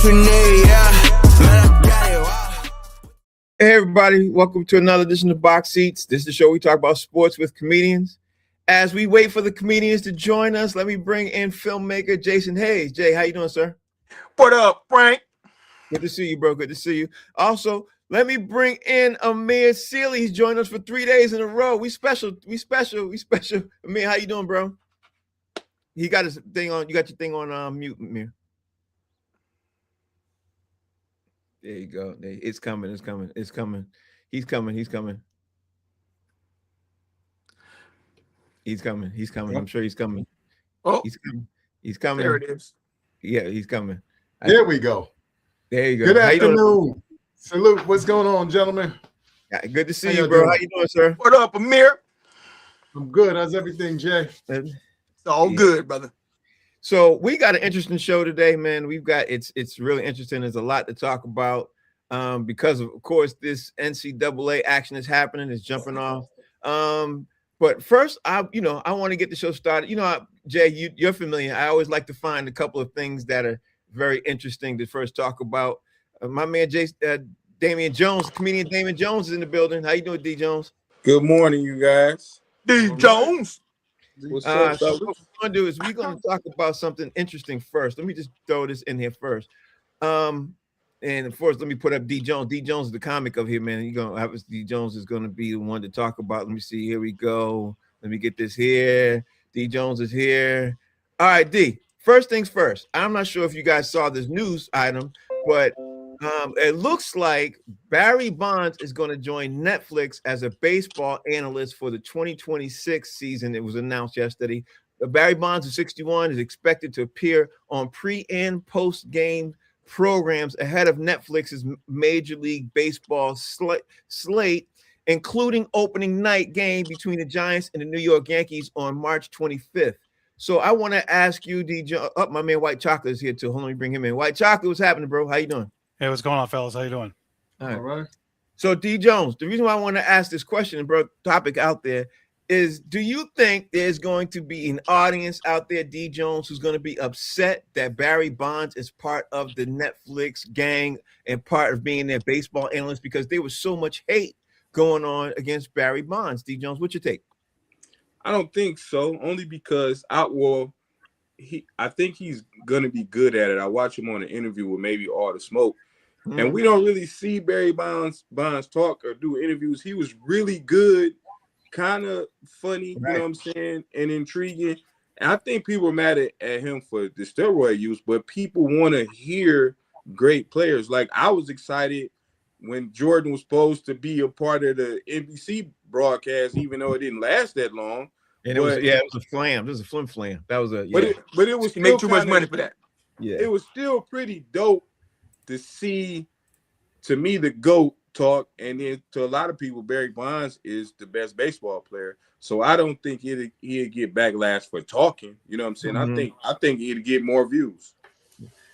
we need, yeah. Man, I got it, wow. Hey everybody, welcome to another edition of Box Seats. This is the show we talk about sports with comedians. As we wait for the comedians to join us, let me bring in filmmaker Jason Hayes. Jay, how you doing, sir? What up, Frank? Good to see you, bro. Good to see you. Also, let me bring in Amir Sealy. He's joined us for 3 days in a row. We special. Amir, how you doing, bro? He got his thing on. You got your thing on mute, Amir. There you go. It's coming. He's coming. He's coming. I'm sure he's coming. Oh, He's coming. there it is. Yeah, he's coming. There we go. There you go. Good afternoon. Salute. What's going on, gentlemen? Yeah, good to see you, bro. How you doing, sir? What up, Amir? I'm good. How's everything, Jay? It's all good, brother. So we got an interesting show today, man. It's really interesting. There's a lot to talk about because of course this NCAA action is happening. It's jumping off. But first, I want to get the show started. Jay, you're familiar. I always like to find a couple of things that are very interesting to first talk about. My man, Damian Jones, comedian Damian Jones is in the building. How you doing, D. Jones? Good morning, you guys. D. Jones. What's up, so what we're going to do is we're going to talk about something interesting first. Let me just throw this in here first. And of course, let me put up D. Jones. D. Jones is the comic of here, man. You're going to have D. Jones is going to be the one to talk about. Let me see. Here we go. Let me get this here. D. Jones is here. All right, D. First things first. I'm not sure if you guys saw this news item, but it looks like Barry Bonds is going to join Netflix as a baseball analyst for the 2026 season. It was announced yesterday. Barry Bonds, of 61, is expected to appear on pre- and post-game programs ahead of Netflix's Major League Baseball slate, including opening night game between the Giants and the New York Yankees on March 25th. So I want to ask you, DJ. My man White Chocolate is here too. Hold on, let me bring him in. White Chocolate, what's happening, bro? How you doing? Hey, what's going on, fellas? How you doing? All right. So D. Jones, the reason why I want to ask this question, bro, topic out there is, do you think there's going to be an audience out there, D. Jones, who's going to be upset that Barry Bonds is part of the Netflix gang and part of being their baseball analyst because there was so much hate going on against Barry Bonds? D. Jones, what's your take? I don't think so, only because I think he's gonna be good at it. I watch him on an interview with maybe All the Smoke, and we don't really see Barry Bonds talk or do interviews. He was really good, kind of funny, right. You know what I'm saying, and intriguing. And I think people are mad at him for the steroid use, but people want to hear great players. Like I was excited when Jordan was supposed to be a part of the NBC broadcast, even though it didn't last that long. And it was a flam. It was a flim. That was a But it was He made too much money for that. Yeah. It was still pretty dope to see, to me, the GOAT talk, and then to a lot of people, Barry Bonds is the best baseball player. So I don't think he'd get backlash for talking. You know what I'm saying? Mm-hmm. I think he'd get more views.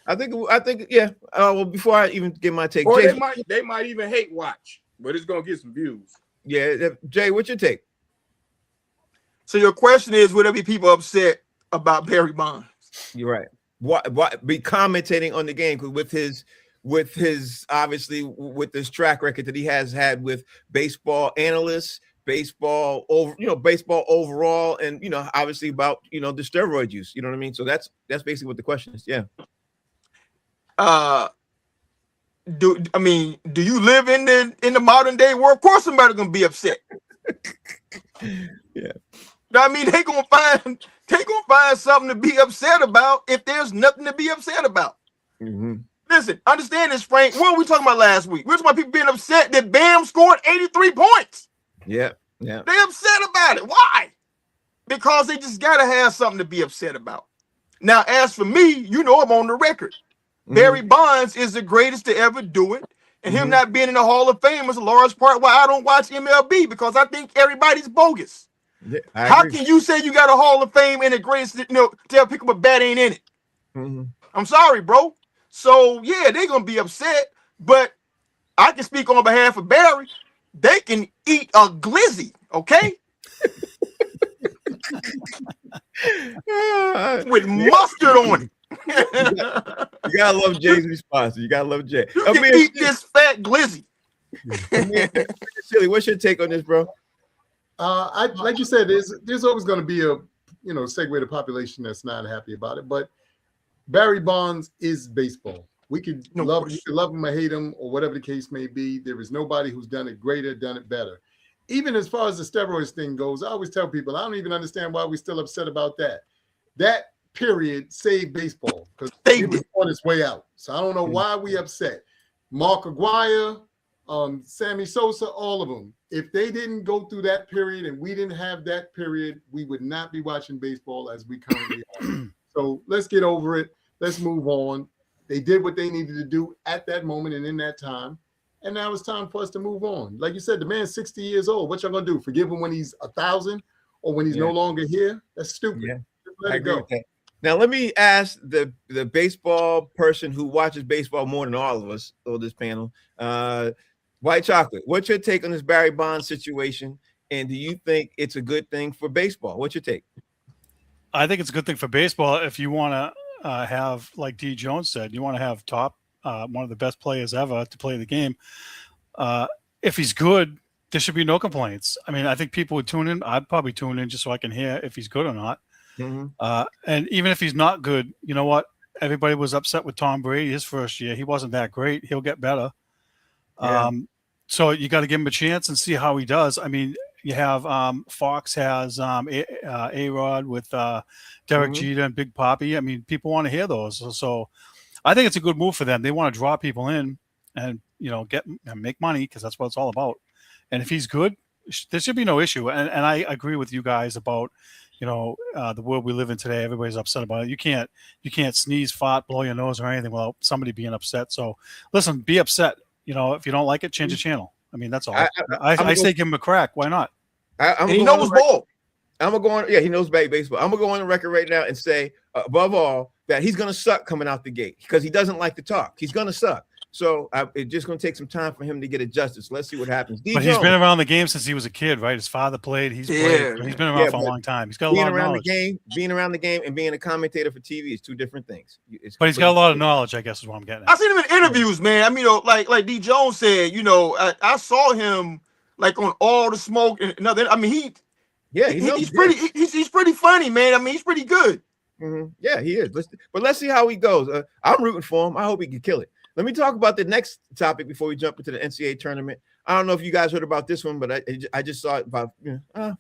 I think yeah. Well, before I even get my take, Or Jay, they might even hate watch, but it's gonna get some views. Yeah, Jay, what's your take? So your question is, would there be people upset about Barry Bonds? You're right. What be commentating on the game with his obviously with this track record that he has had with baseball analysts, baseball overall, and obviously about the steroid use. You know what I mean? So that's basically what the question is. Yeah. Do you live in the modern day world? Of course, somebody's gonna be upset. Yeah. I mean, they gonna find something to be upset about if there's nothing to be upset about. Mm-hmm. Listen, understand this, Frank. What were we talking about last week? We were talking about people being upset that Bam scored 83 points. Yeah. They upset about it. Why? Because they just gotta have something to be upset about. Now, as for me, I'm on the record. Mm-hmm. Barry Bonds is the greatest to ever do it. And him not being in the Hall of Fame is a large part why I don't watch MLB, because I think everybody's bogus. Yeah, how can you say you got a Hall of Fame and the greatest, tell people a bat ain't in it? Mm-hmm. I'm sorry, bro. So, yeah, they're going to be upset, but I can speak on behalf of Barry. They can eat a glizzy, okay? With mustard on it. You gotta love Jay's response. You gotta love Jay. You can eat this fat glizzy. Silly, what's your take on this, bro? I like you said, there's always going to be a segment of the population that's not happy about it. But Barry Bonds is baseball. We could love him or hate him or whatever the case may be. There is nobody who's done it greater, done it better. Even as far as the steroids thing goes, I always tell people I don't even understand why we're still upset about that. That period saved baseball because it was on its way out. So I don't know why we upset. Mark Aguirre, Sammy Sosa, all of them. If they didn't go through that period and we didn't have that period, we would not be watching baseball as we currently are. So let's get over it. Let's move on. They did what they needed to do at that moment and in that time. And now it's time for us to move on. Like you said, the man's 60 years old. What y'all gonna do? Forgive him when he's 1,000 or when he's no longer here? That's stupid. Yeah. Just let it go. Now let me ask the baseball person who watches baseball more than all of us on this panel. White Chocolate, what's your take on this Barry Bonds situation? And do you think it's a good thing for baseball? What's your take? I think it's a good thing for baseball if you want to have, like D. Jones said, you want to have one of the best players ever to play the game. If he's good, there should be no complaints. I mean, I think people would tune in. I'd probably tune in just so I can hear if he's good or not. Mm-hmm. And even if he's not good, you know what? Everybody was upset with Tom Brady his first year. He wasn't that great. He'll get better. Yeah. So you got to give him a chance and see how he does. I mean, you have Fox has A-Rod with Derek Jeter and Big Papi. I mean, people want to hear those. So I think it's a good move for them. They want to draw people in and, make money because that's what it's all about. And if he's good, there should be no issue. And I agree with you guys about, the world we live in today. Everybody's upset about it. You can't sneeze, fart, blow your nose or anything without somebody being upset. So listen, be upset. If you don't like it, change the channel. I mean, that's all. I say give him a crack. Why not? He knows ball. I'm gonna go on. Yeah, he knows baseball. I'm gonna go on the record right now and say, above all, that he's gonna suck coming out the gate because he doesn't like to talk. He's gonna suck. So it's just gonna take some time for him to get adjusted. So let's see what happens. But he's been around the game since he was a kid, right? His father played. He's played. He's been around for a long time. He's got a lot of knowledge. Being around the game and being a commentator for TV is two different things. But he's got a lot of knowledge, I guess, is what I'm getting at. I've seen him in interviews, man. I mean, like D. Jones said, I saw him like on All the Smoke and another. I mean, he's pretty funny, man. I mean, he's pretty good. Mm-hmm. Yeah, he is. Let's see how he goes. I'm rooting for him. I hope he can kill it. Let me talk about the next topic before we jump into the NCAA tournament. I don't know if you guys heard about this one, but I just saw it about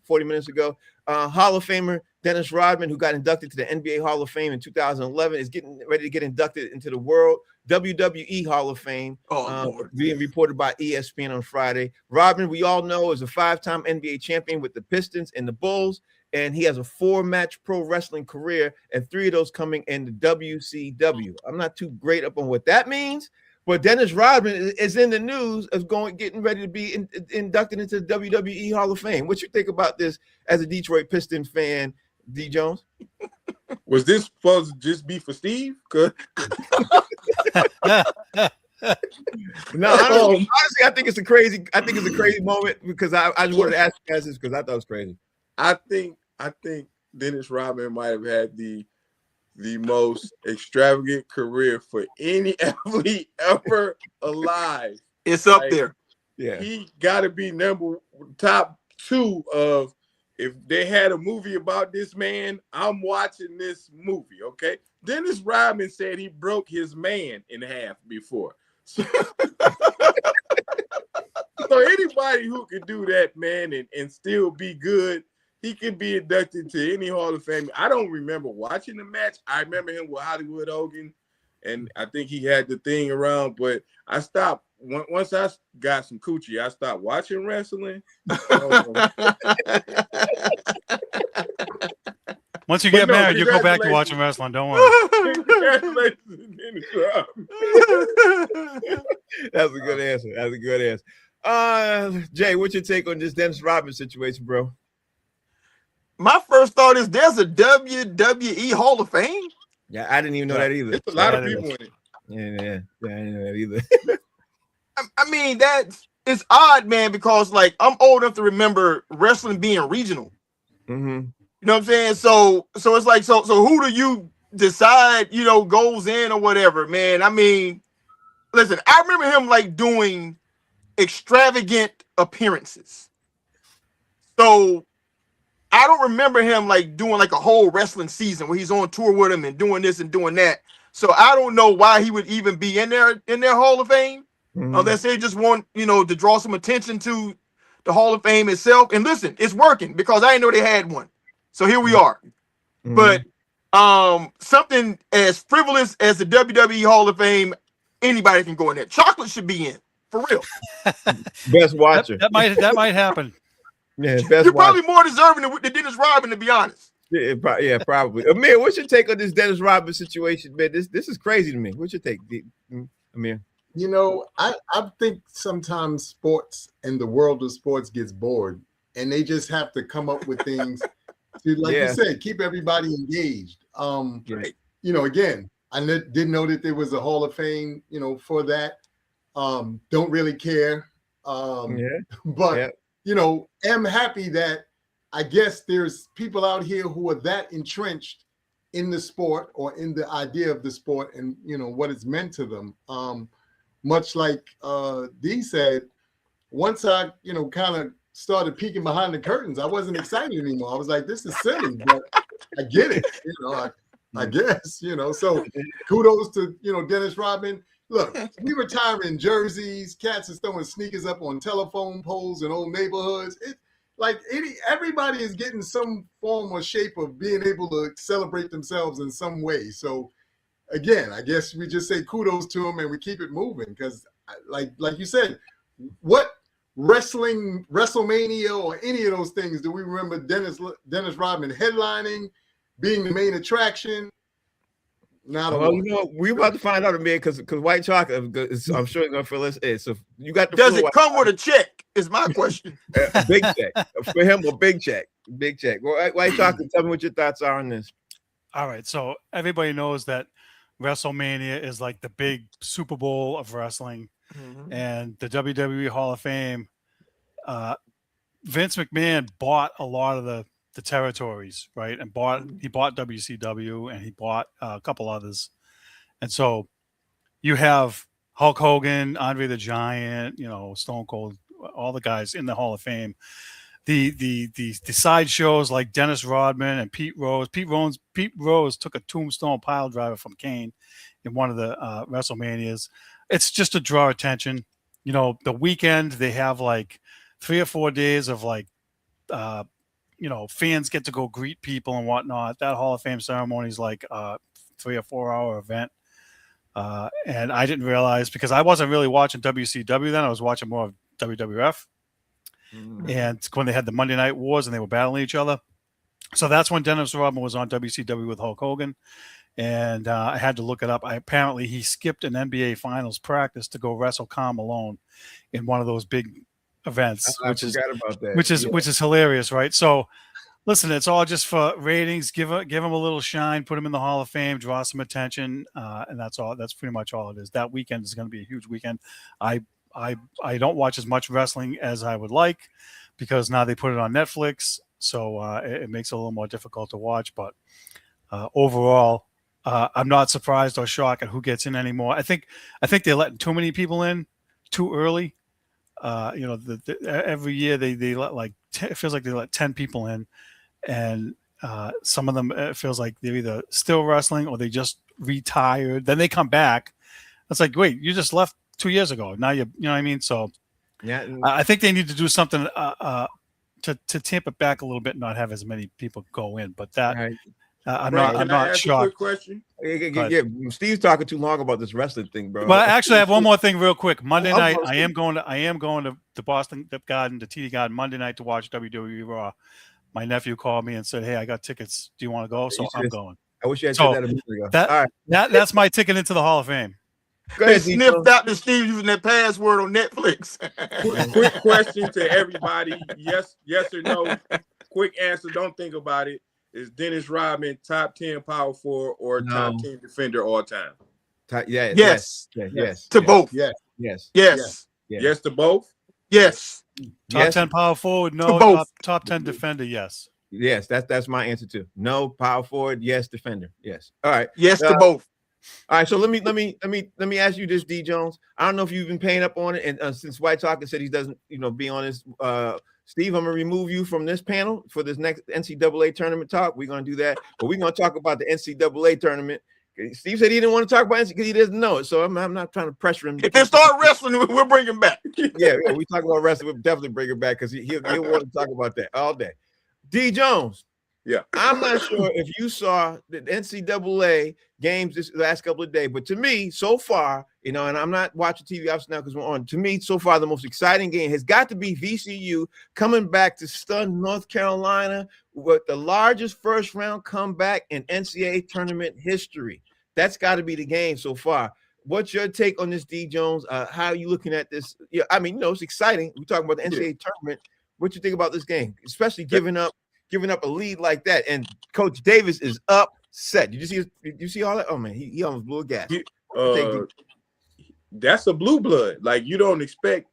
40 minutes ago. Hall of Famer Dennis Rodman, who got inducted to the NBA Hall of Fame in 2011, is getting ready to get inducted into the World WWE Hall of Fame, being reported by ESPN on Friday. Rodman, we all know, is a 5-time NBA champion with the Pistons and the Bulls, and he has a 4-match pro wrestling career, and 3 of those coming in the WCW. I'm not too great up on what that means, but Dennis Rodman is in the news of getting ready to be inducted into the WWE Hall of Fame. What you think about this as a Detroit Pistons fan, D. Jones? Was this supposed to just be for Steve? No, honestly, I think it's a crazy moment because I just wanted to ask you guys this because I thought it was crazy. I think Dennis Rodman might have had the most extravagant career for any athlete ever alive. It's up there. Yeah, he got to be top 2 of. If they had a movie about this man, I'm watching this movie. Okay, Dennis Rodman said he broke his man in half before. So anybody who could do that, man, and still be good. He can be inducted to any Hall of Fame. I don't remember watching the match. I remember him with Hollywood Hogan, and I think he had the thing around. But I stopped once I got some coochie. I stopped watching wrestling. Once you get married, you go back to watching wrestling. Don't worry. Congratulations, Dennis Rodman. That's a good answer. Jay, what's your take on this Dennis Rodman situation, bro? My first thought is there's a WWE Hall of Fame. Yeah, I didn't even know that either. It's a lot of people in it. Yeah, I didn't know that either. I mean, it's odd, man, because like I'm old enough to remember wrestling being regional. Mm-hmm. You know what I'm saying? So it's like so who do you decide, goes in or whatever, man. I mean, listen, I remember him like doing extravagant appearances. So I don't remember him like doing like a whole wrestling season where he's on tour with him and doing this and doing that. So I don't know why he would even be in their Hall of Fame, unless they just want, to draw some attention to the Hall of Fame itself. And listen, it's working because I didn't know they had one. So here we are. But something as frivolous as the WWE Hall of Fame, anybody can go in there. Chocolate should be in, for real. Best watcher. That might happen. Yeah, best You're probably watcher. more deserving than Dennis Rodman, to be honest. Yeah, probably. Amir, what's your take on this Dennis Rodman situation, man? This is crazy to me. What's your take, Amir? I think sometimes sports and the world of sports gets bored, and they just have to come up with things to, like you said, keep everybody engaged. Again, I didn't know that there was a Hall of Fame, for that. Don't really care. But am happy that I guess there's people out here who are that entrenched in the sport or in the idea of the sport and what it's meant to them. Much like Dee said, once I kind of started peeking behind the curtains, I wasn't excited anymore. I was like, this is silly, but I get it. I guess, so kudos to, Dennis Rodman. Look, we retiring jerseys, cats is throwing sneakers up on telephone poles in old neighborhoods. Everybody is getting some form or shape of being able to celebrate themselves in some way. So again, I guess we just say kudos to them and we keep it moving because like you said, what WrestleMania or any of those things do we remember Dennis Rodman headlining, being the main attraction? We're about to find out, man, because White Chocolate, I'm sure you're gonna feel this. So you got the. Does it come with a check? Is my question. A big check for him. A big check. Well, White Chocolate, tell me what your thoughts are on this. All right, so everybody knows that WrestleMania is like the big Super Bowl of wrestling, and the WWE Hall of Fame. Vince McMahon bought a lot of the territories, right? And he bought WCW and he bought a couple others. And so you have Hulk Hogan, Andre the Giant, Stone Cold, all the guys in the Hall of Fame. The side shows like Dennis Rodman and Pete Rose. Pete Rose took a tombstone pile driver from Kane in one of the WrestleManias. It's just to draw attention. The weekend they have like 3 or 4 days of like fans get to go greet people and whatnot. That Hall of Fame ceremony is like a 3 or 4 hour event. And I didn't realize because I wasn't really watching WCW then. I was watching more of WWF. And when they had the Monday Night Wars and they were battling each other. So that's when Dennis Rodman was on WCW with Hulk Hogan. And I had to look it up. Apparently he skipped an NBA Finals practice to go wrestle Karl Malone in one of those big events, which is hilarious, right? So listen, it's all just for ratings. Give him a little shine, put him in the Hall of Fame, draw some attention, and that's all. That's pretty much all it is. That weekend is going to be a huge weekend. I don't watch as much wrestling as I would like because now they put it on Netflix, so it makes it a little more difficult to watch. But overall, I'm not surprised or shocked at who gets in anymore. I think they're letting too many people in too early. Every year they let it feels like they let 10 people in, and some of them it feels like they're either still wrestling or they just retired. Then they come back. It's like, wait, you just left 2 years ago. Now you know what I mean? So yeah, I think they need to do something to tamp it back a little bit and not have as many people go in. But that right. I'm not shocked. A quick question? Yeah, Steve's talking too long about this wrestling thing, bro. Well, actually, I have one more thing real quick. Monday night, I am going to the Boston Garden, the TD Garden Monday night to watch WWE Raw. My nephew called me and said, "Hey, I got tickets. Do you want to go?" So I'm going. I wish you had said that a minute ago. All right. That's my ticket into the Hall of Fame. Go They ahead, sniffed out the Steve using that password on Netflix. Quick question to everybody: yes or no? Quick answer. Don't think about it. Is Dennis Rodman top 10 power forward or top 10 defender all time? Yes. To both. Yes to both. Yes. Top 10 power forward, no. To both. Top 10 defender, yes. Yes, that's my answer too. No, power forward. Yes, defender. Yes. All right. Yes to both. All right. So let me ask you this, D Jones. I don't know if you've been paying up on it, and since White Talker said he doesn't, be on this. Steve, I'm gonna remove you from this panel for this next NCAA tournament talk. We're gonna do that, but we're gonna talk about the NCAA tournament. Steve said he didn't want to talk about NCAA because he doesn't know it. So I'm not trying to pressure him. If they start wrestling, we'll bring him back. Yeah, we talk about wrestling. We'll definitely bring him back because he'll want to talk about that all day. D Jones. Yeah. I'm not sure if you saw the NCAA games this last couple of days, but to me, so far, and I'm not watching TV obviously now because we're on. To me, so far, the most exciting game has got to be VCU coming back to stun North Carolina with the largest first round comeback in NCAA tournament history. That's got to be the game so far. What's your take on this, D Jones? How are you looking at this? Yeah, I mean, it's exciting. We're talking about the NCAA tournament. What you think about this game, especially giving up a lead like that? And Coach Davis is upset. Did you see all that? Oh man, he almost blew a gas. That's a blue blood. Like, you don't expect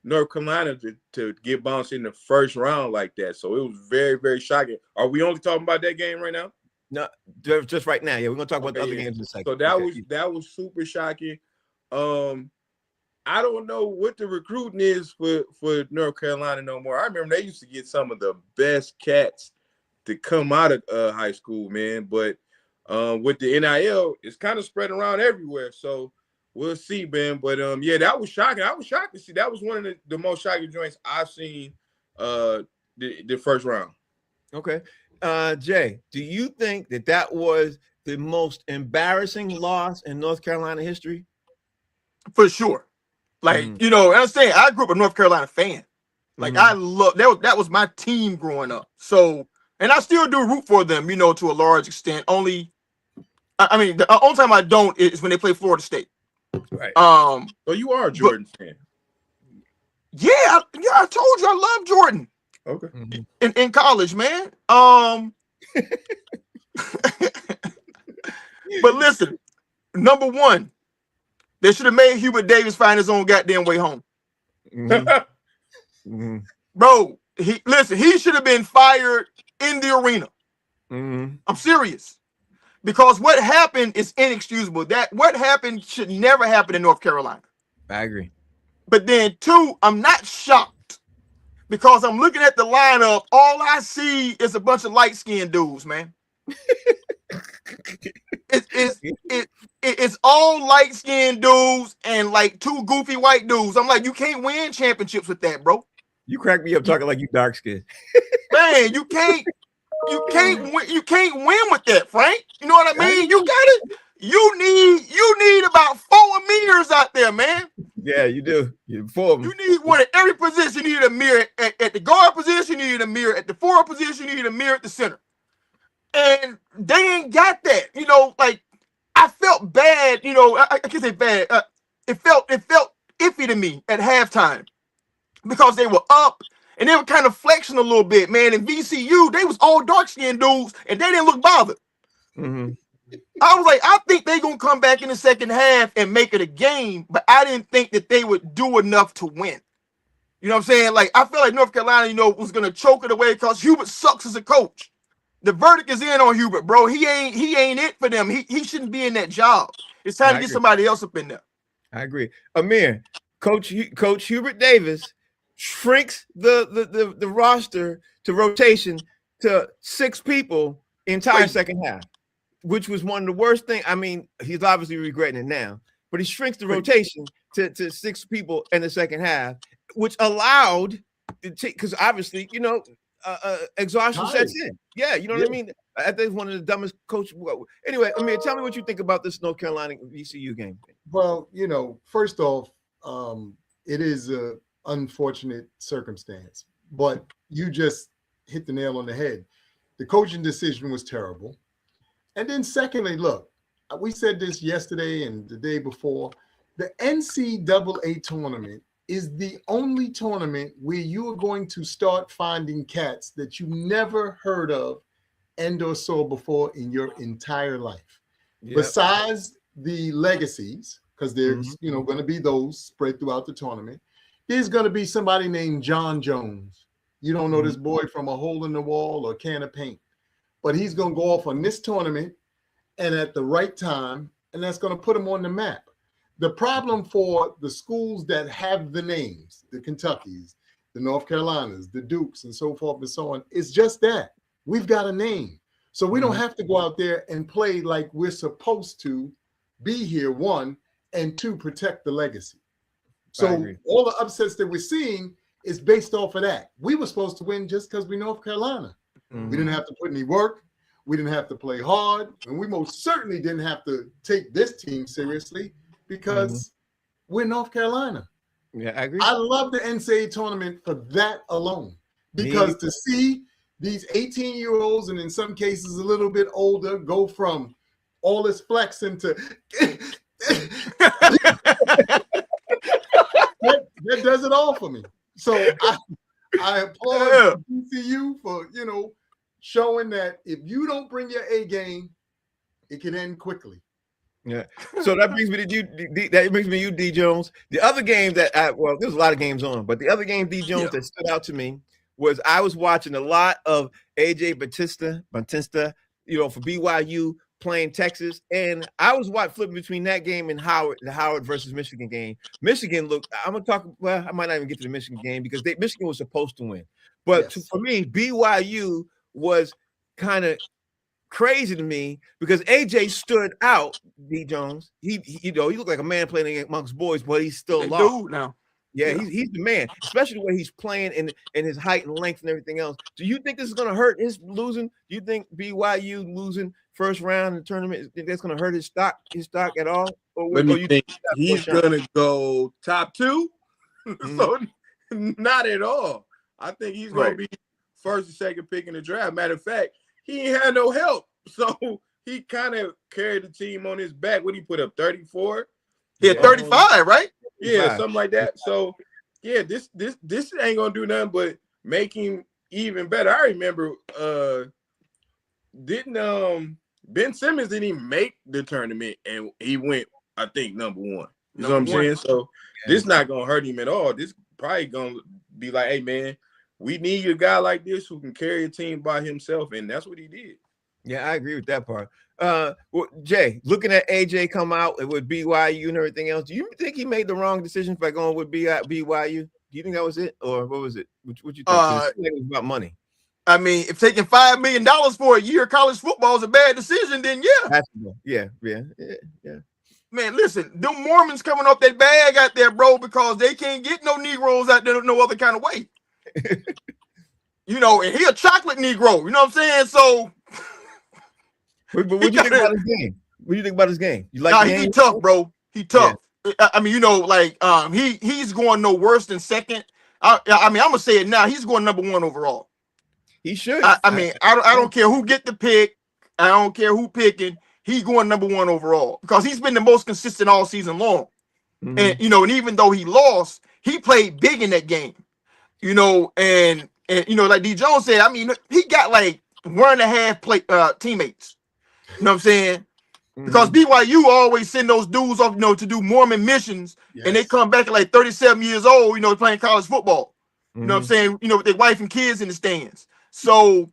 North Carolina to get bounced in the first round like that. So it was very, very shocking. Are we only talking about that game right now? No, just right now. Yeah, we're gonna talk about the other games in a second. So that was super shocking. I don't know what the recruiting is for North Carolina no more. I remember they used to get some of the best cats to come out of high school, man. But with the NIL, it's kind of spread around everywhere. So we'll see, man. But yeah, that was shocking. I was shocked to see. That was one of the most shocking joints I've seen the first round. Okay. Jay, do you think that was the most embarrassing loss in North Carolina history? For sure. Like, understand, I grew up a North Carolina fan. Like, I love that was my team growing up. So, and I still do root for them, to a large extent. The only time I don't is when they play Florida State. Right. So you are a Jordan fan. Yeah, I told you I love Jordan. Okay. In college, man. But listen, number one, they should have made Hubert Davis find his own goddamn way home. Bro, he should have been fired in the arena. I'm serious. Because what happened is inexcusable. What happened should never happen in North Carolina. I agree. But then two, I'm not shocked because I'm looking at the lineup. All I see is a bunch of light-skinned dudes, man. It's all light-skinned dudes and like two goofy white dudes. I'm like, you can't win championships with that, bro. You crack me up talking like you dark skinned. Man, you can't win with that, Frank. You know what I mean? You need about 4 mirrors out there, man. Yeah, you do. You need one at every position. You need a mirror at the guard position. You need a mirror at the forward position. You need a mirror at the center. And they ain't got that. Like, I felt bad. I can't say bad. It felt iffy to me at halftime because they were up and they were kind of flexing a little bit, man. In VCU, they was all dark-skinned dudes and they didn't look bothered. I was like, I think they're going to come back in the second half and make it a game, but I didn't think that they would do enough to win. You know what I'm saying? Like, I feel like North Carolina, was going to choke it away because Hubert sucks as a coach. The verdict is in on Hubert, bro. He ain't it for them. He shouldn't be in that job. It's time to get somebody else up in there. I agree. Amir, Coach Hubert Davis shrinks the roster to rotation to 6 people entire second half, which was one of the worst things. I mean, he's obviously regretting it now, but he shrinks the rotation to 6 people in the second half, which allowed because obviously, exhaustion sets in. Yeah, you know what I mean? I think it's one of the dumbest coaches. Anyway, Amir, tell me what you think about this North Carolina VCU game. Well, first off, it is an unfortunate circumstance, but you just hit the nail on the head. The coaching decision was terrible. And then secondly, look, we said this yesterday and the day before, the NCAA tournament is the only tournament where you are going to start finding cats that you never heard of and or saw before in your entire life. Yep. Besides the legacies, because there's going to be those spread throughout the tournament, there's going to be somebody named John Jones. You don't know this boy from a hole in the wall or a can of paint. But he's going to go off on this tournament and at the right time, and that's going to put him on the map. The problem for the schools that have the names, the Kentuckys, the North Carolinas, the Dukes, and so forth and so on, is just that. We've got a name. So we don't have to go out there and play like we're supposed to be here, one, and two, protect the legacy. So all the upsets that we're seeing is based off of that. We were supposed to win just because we're North Carolina. We didn't have to put any work. We didn't have to play hard. And we most certainly didn't have to take this team seriously because we're North Carolina. Yeah, I agree. I love the NCAA tournament for that alone. Because to see these 18-year-olds and in some cases a little bit older go from all this flexing to that does it all for me. So I applaud TCU for, showing that if you don't bring your A game, it can end quickly. Yeah. So that brings me to you. That brings me to you, D Jones. The other game that there's a lot of games on, but the other game, D Jones, that stood out to me was I was watching a lot of AJ Batista, for BYU playing Texas, and I was flipping between that game and the Howard versus Michigan game. Michigan looked. I'm gonna talk. Well, I might not even get to the Michigan game because Michigan was supposed to win, but for me, BYU was kind of crazy to me because AJ stood out. D Jones, he looked like a man playing amongst boys, but he's still lost. Dude now. Yeah, he's the man, especially the way he's playing and his height and length and everything else. Do you think this is going to hurt his losing? Do you think BYU losing first round in the tournament, that's going to hurt his stock at all? Let me think. He's going to go top 2? So not at all. I think he's going to be first or second pick in the draft. Matter of fact, he ain't had no help. So he kind of carried the team on his back. What he put up, 34? He had 35, right? Yeah, something like that. So, yeah, this ain't gonna do nothing but make him even better. I remember, Ben Simmons didn't even make the tournament, and he went, I think, number 1. You know what I'm saying? So this not gonna hurt him at all. This probably gonna be like, hey man, we need a guy like this who can carry a team by himself, and that's what he did. Yeah, I agree with that part. Jay, looking at AJ come out with BYU and everything else, do you think he made the wrong decision by going with BYU? Do you think that was it, or what was it? What you think? It was about money. I mean, if taking $5 million for a year of college football is a bad decision, then yeah. Yeah. Man, listen, them Mormons coming off that bag out there, bro, because they can't get no Negroes out there no other kind of way. And he a chocolate Negro, you know what I'm saying? So But what do you think about his game? What do you think about his game? You like the game? He tough, bro. He tough. Yeah. I mean, he's going no worse than second. I mean, I'm gonna say it now. He's going number 1 overall. He should. I mean, I don't care who get the pick. I don't care who picking. He's going number 1 overall because he's been the most consistent all season long. And and even though he lost, he played big in that game. And like D Jones said, I mean, he got like 1.5 teammates. You know what I'm saying? Because BYU always send those dudes off, to do Mormon missions, and they come back at like 37 years old, playing college football. You know what I'm saying? With their wife and kids in the stands. So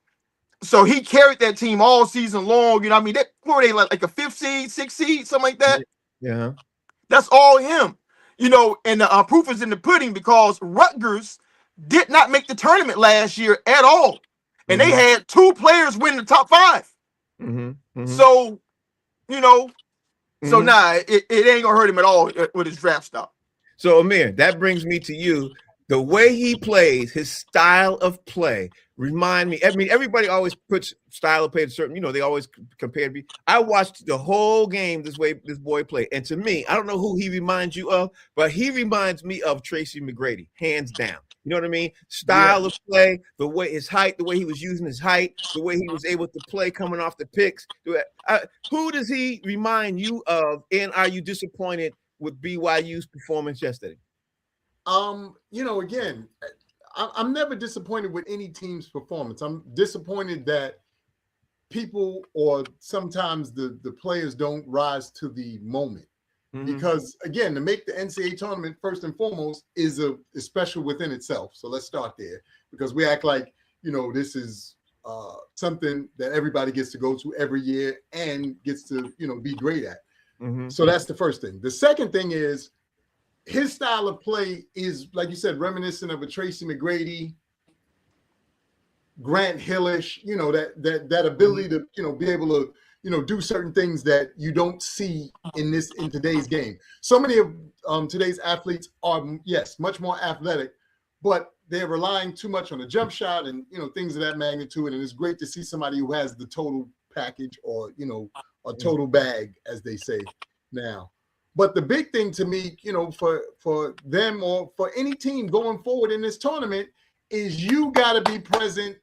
he carried that team all season long. You know what I mean? What were they like a 5th seed, 6th seed, something like that? Yeah. That's all him. And the proof is in the pudding because Rutgers did not make the tournament last year at all. And they had 2 players win the top 5. So, so it ain't gonna hurt him at all with his draft stock. So Amir, that brings me to you. The way he plays, his style of play, remind me. I mean, everybody always puts style of play to certain. They always compare me. I watched the whole game this boy play, and to me, I don't know who he reminds you of, but he reminds me of Tracy McGrady, hands down. You know what I mean? Style of play, the way his height, the way he was using his height, the way he was able to play coming off the picks. Who does he remind you of? And are you disappointed with BYU's performance yesterday? Again, I'm never disappointed with any team's performance. I'm disappointed that people or sometimes the players don't rise to the moment. because again, to make the NCAA tournament first and foremost is special within itself. So let's start there, because we act like, this is something that everybody gets to go to every year and gets to, be great at. So that's the first thing. The second thing is his style of play is, like you said, reminiscent of a Tracy McGrady, Grant Hillish, that ability to, be able to, do certain things that you don't see in today's game. So many of today's athletes are, yes, much more athletic, but they're relying too much on the jump shot and, things of that magnitude. And it's great to see somebody who has the total package, or, a total bag, as they say now. But the big thing to me, for them or for any team going forward in this tournament is you got to be present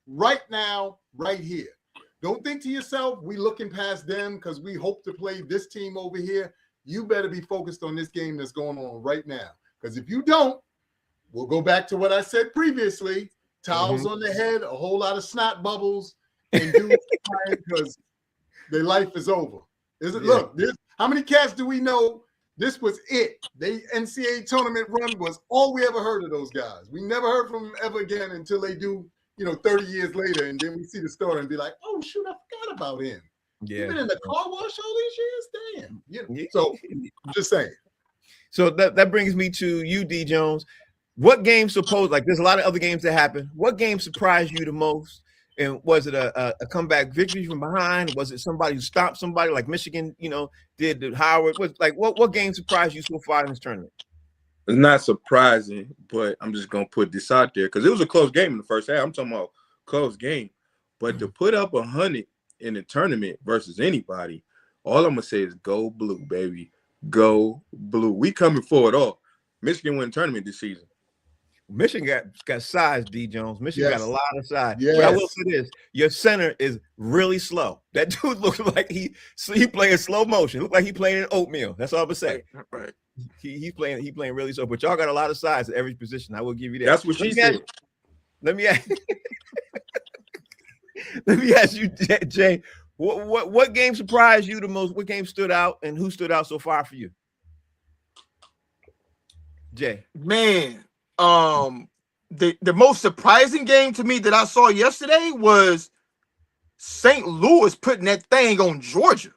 right now, right here. Don't think to yourself, we looking past them because we hope to play this team over here. You better be focused on this game that's going on right now. Because if you don't, we'll go back to what I said previously. Towels on the head, a whole lot of snot bubbles, and dudes crying because their life is over. Look, how many cats do we know? This was it. The NCAA tournament run was all we ever heard of those guys. We never heard from them ever again until they do, 30 years later, and then we see the story and be like, oh shoot, I forgot about him. Yeah. You've been in the car wash all these years? Damn. So I'm just saying. So that brings me to you, D Jones. What game there's a lot of other games that happen. What game surprised you the most? And was it a comeback victory from behind? Was it somebody who stopped somebody like Michigan, did the Howard? What game surprised you so far in this tournament? It's not surprising, but I'm just going to put this out there because it was a close game in the first half. I'm talking about close game. But to put up 100 in the tournament versus anybody, all I'm going to say is go blue, baby. Go blue. We coming for it all. Michigan won the tournament this season. Michigan got size, D Jones. Michigan got a lot of size. Yes. But I will say this: your center is really slow. That dude looks like he playing slow motion. Look like he playing in oatmeal. That's all I'm gonna say. Right. He's playing really slow. But y'all got a lot of size at every position. I will give you that. That's what she said. Let me ask you, Jay. What game surprised you the most? What game stood out, and who stood out so far for you? Jay. Man. The most surprising game to me that I saw yesterday was St. Louis putting that thing on Georgia.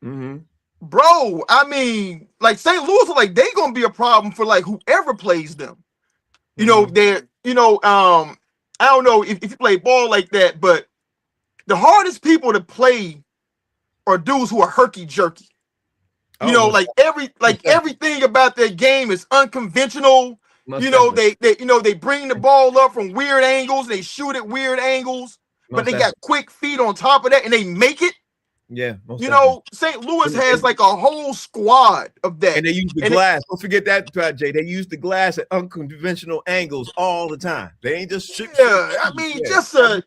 Bro, I mean, like St. Louis are like they gonna be a problem for like whoever plays them. They're I don't know if you play ball like that, but the hardest people to play are dudes who are herky jerky. Everything about their game is unconventional. They bring the ball up from weird angles, they shoot at weird angles, but they got quick feet on top of that, and they make it. Yeah, St. Louis has like a whole squad of that, and they use the glass. Don't forget that, Jay. They use the glass at unconventional angles all the time. They ain't just just a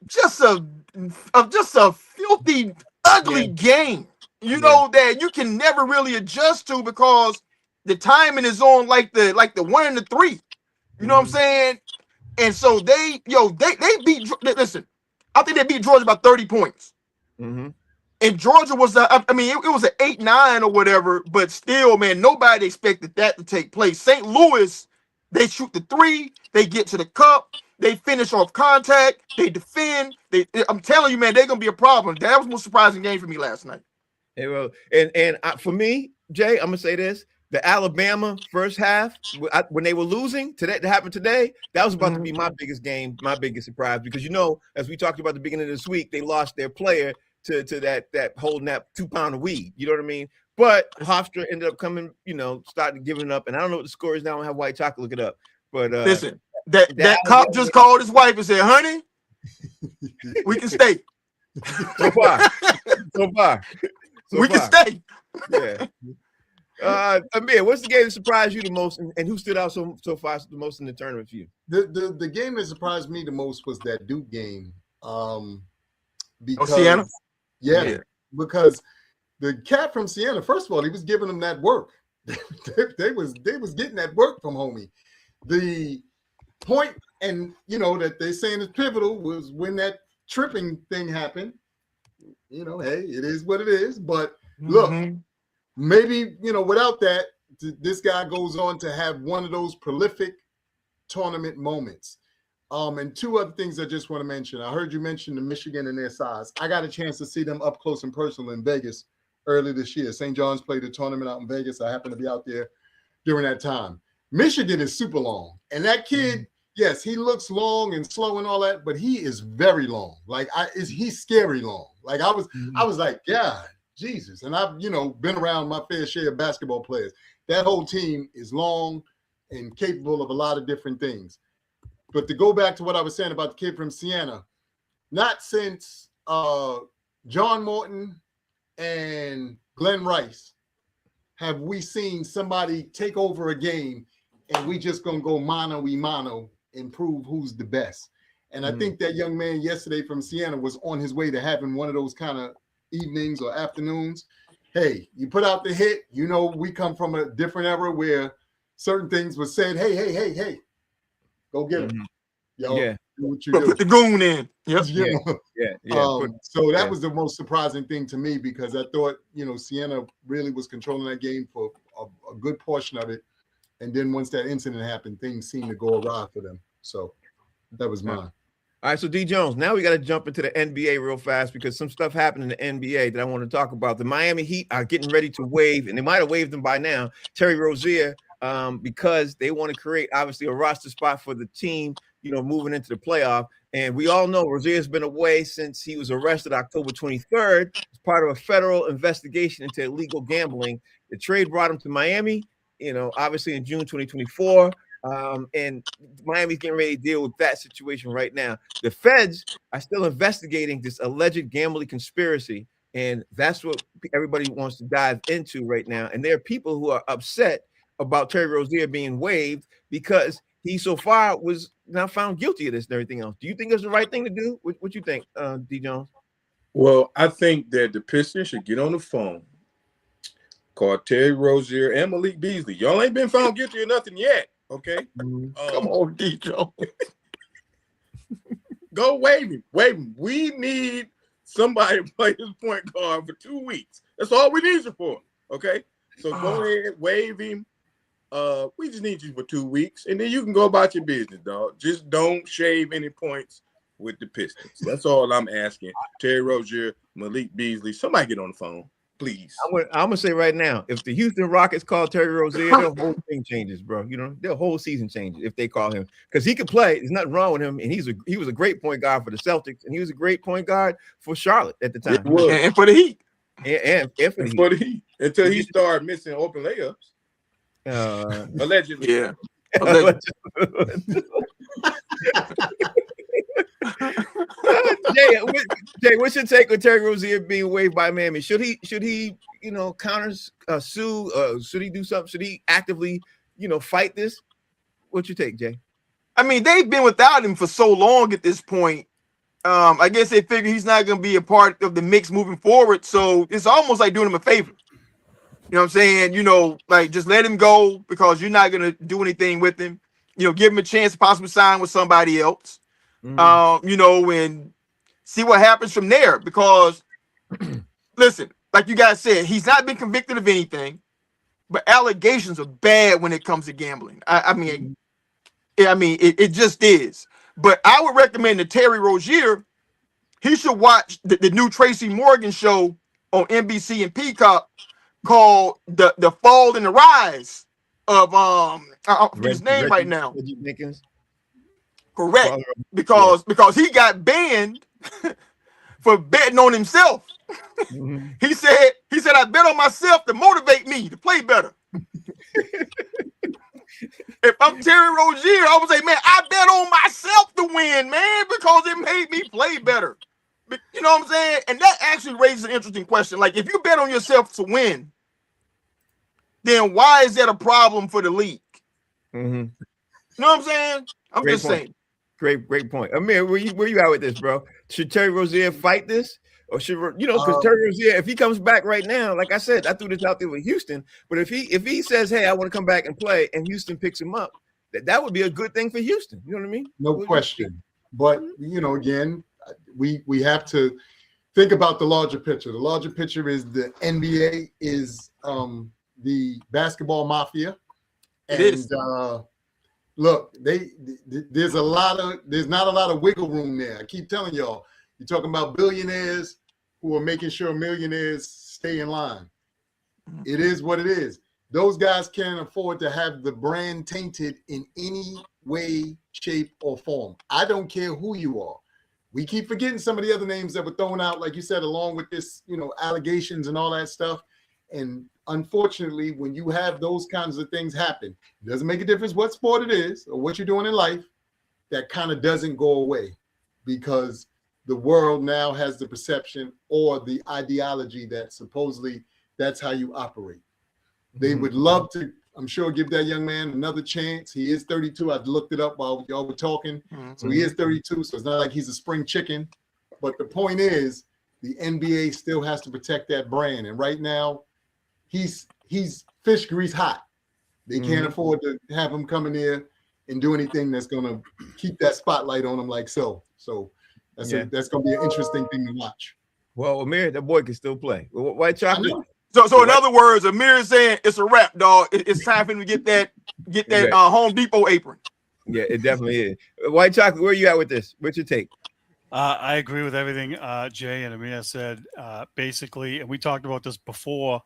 filthy, ugly game. That you can never really adjust to because the timing is on like the 1 and the 3. You know what I'm saying? And so they beat. Listen, I think they beat Georgia by 30 points. And Georgia was, it was an 8-9 or whatever, but still, man, nobody expected that to take place. St. Louis, they shoot the 3, they get to the cup, they finish off contact, they defend. I'm telling you, man, they're gonna be a problem. That was the most surprising game for me last night. Hey, well, and for me, Jay, I'm gonna say this. The Alabama first half, when they were losing today, that happened today, that was about to be my biggest game, my biggest surprise, because as we talked about at the beginning of this week, they lost their player to that holding that 2-pound of weed. You know what I mean? But Hofstra ended up coming, started giving up, and I don't know what the score is now. I don't have white chocolate. Look it up. But listen, that cop just called his wife and said, "Honey, we can stay." So far. We can stay. Yeah. Amir, what's the game that surprised you the most, and who stood out so far the most in the tournament for you? The game that surprised me the most was that Duke game. Because Siena? Yeah, because the cat from Siena, first of all, he was giving them that work. they was getting that work from homie. The point, and that they're saying is pivotal, was when that tripping thing happened. Hey, it is what it is. But look, maybe, without that, this guy goes on to have one of those prolific tournament moments. And two other things I just want to mention. I heard you mention the Michigan and their size. I got a chance to see them up close and personal in Vegas early this year. St. John's played a tournament out in Vegas. I happened to be out there during that time. Michigan is super long. And that kid, yes, he looks long and slow and all that, but he is very long. Like he's scary long. Like I was like, God, Jesus. And I've, been around my fair share of basketball players. That whole team is long and capable of a lot of different things. But to go back to what I was saying about the kid from Siena, not since John Morton and Glenn Rice have we seen somebody take over a game and we just going to go mano-a-mano and prove who's the best. And I think that young man yesterday from Siena was on his way to having one of those kind of evenings or afternoons. Hey, you put out the hit, we come from a different era where certain things were said, hey, go get him. Yo, do what you do. Put the goon in. Yep. So that was the most surprising thing to me because I thought, Siena really was controlling that game for a good portion of it. And then once that incident happened, things seemed to go awry for them. So that was mine. All right, so D. Jones, now we got to jump into the NBA real fast because some stuff happened in the NBA that I want to talk about. The Miami Heat are getting ready to waive, and they might have waived him by now, Terry Rozier, because they want to create, obviously, a roster spot for the team, moving into the playoff. And we all know Rozier's been away since he was arrested October 23rd as part of a federal investigation into illegal gambling. The trade brought him to Miami, obviously in June 2024. And Miami's getting ready to deal with that situation right now. The feds are still investigating this alleged gambling conspiracy, and that's what everybody wants to dive into right now. And there are people who are upset about Terry Rozier being waived because he so far was not found guilty of this and everything else. Do you think it's the right thing to do? What you think, D. Jones? Well, I think that the Pistons should get on the phone, call Terry Rozier and Malik Beasley. Y'all ain't been found guilty of nothing yet. Okay, come on, D. Jones. Go waive him. We need somebody to play his point guard for 2 weeks. That's all we need you for. Okay, so go ahead, waive him. We just need you for 2 weeks, and then you can go about your business, dog. Just don't shave any points with the Pistons. That's all I'm asking. Terry Rozier, Malik Beasley, somebody get on the phone. Please. I'm gonna say right now, if the Houston Rockets call Terry Rozier, the whole thing changes, bro. Their whole season changes if they call him because he can play. There's nothing wrong with him, and he was a great point guard for the Celtics, and he was a great point guard for Charlotte at the time, and for the Heat, and for the Heat until he started missing open layups. Allegedly, yeah. Jay, what's your take on Terry Rozier being waived by Miami? Should he counter sue? Should he do something? Should he actively, fight this? What's your take, Jay? I mean, they've been without him for so long at this point. I guess they figure he's not going to be a part of the mix moving forward. So it's almost like doing him a favor. You know what I'm saying? Like just let him go because you're not going to do anything with him. Give him a chance to possibly sign with somebody else. And see what happens from there. Because, listen, like you guys said, he's not been convicted of anything, but allegations are bad when it comes to gambling. I mean, it just is. But I would recommend to Terry Rozier, he should watch the new Tracy Morgan show on NBC and Peacock called the Fall and the Rise of I forget his name right now. Correct, because he got banned for betting on himself. He said I bet on myself to motivate me to play better. If I'm Terry Rozier, I would say, man, I bet on myself to win, man, because it made me play better. You know what I'm saying? And that actually raises an interesting question. Like, if you bet on yourself to win, then why is that a problem for the league? You know what I'm saying? I'm just saying. Great point. Amir, where you at with this, bro? Should Terry Rozier fight this? Or should because Terry Rozier, if he comes back right now, like I said, I threw this out there with Houston. But if he says, "Hey, I want to come back and play," and Houston picks him up, that would be a good thing for Houston. You know what I mean? No question. But again, we have to think about the larger picture. The larger picture is the NBA is the basketball mafia. It is. Look, there's not a lot of wiggle room there. I keep telling y'all, you're talking about billionaires who are making sure millionaires stay in line. It is what it is. Those guys can't afford to have the brand tainted in any way, shape, or form. I don't care who you are. We keep forgetting some of the other names that were thrown out, like you said, along with this, allegations and all that stuff. And unfortunately, when you have those kinds of things happen, it doesn't make a difference what sport it is or what you're doing in life. That kind of doesn't go away because the world now has the perception or the ideology that supposedly that's how you operate. They would love to, I'm sure, give that young man another chance. He is 32. I looked it up while y'all were talking. So he is 32. So it's not like he's a spring chicken. But the point is, the NBA still has to protect that brand. And right now, he's fish grease hot. They can't afford to have him come in there and do anything that's going to keep that spotlight on him like so. So that's going to be an interesting thing to watch. Well, Amir, that boy can still play. White chocolate. So in other words, Amir is saying it's a wrap, dog. It's time for him to get that Home Depot apron. Yeah, it definitely is. White chocolate, where are you at with this? What's your take? I agree with everything Jay and Amir said. Basically, and we talked about this before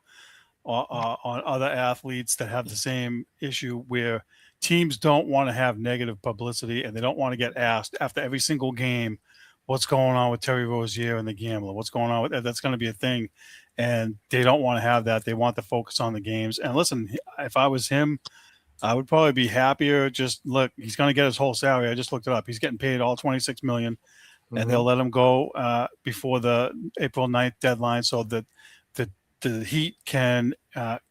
on other athletes that have the same issue where teams don't want to have negative publicity and they don't want to get asked after every single game, what's going on with Terry Rozier and the gambler? What's going on with that? That's going to be a thing. And they don't want to have that. They want to focus on the games. And listen, if I was him, I would probably be happier. Just look, he's going to get his whole salary. I just looked it up. He's getting paid all $26 million, and they'll let him go before the April 9th deadline so that the Heat can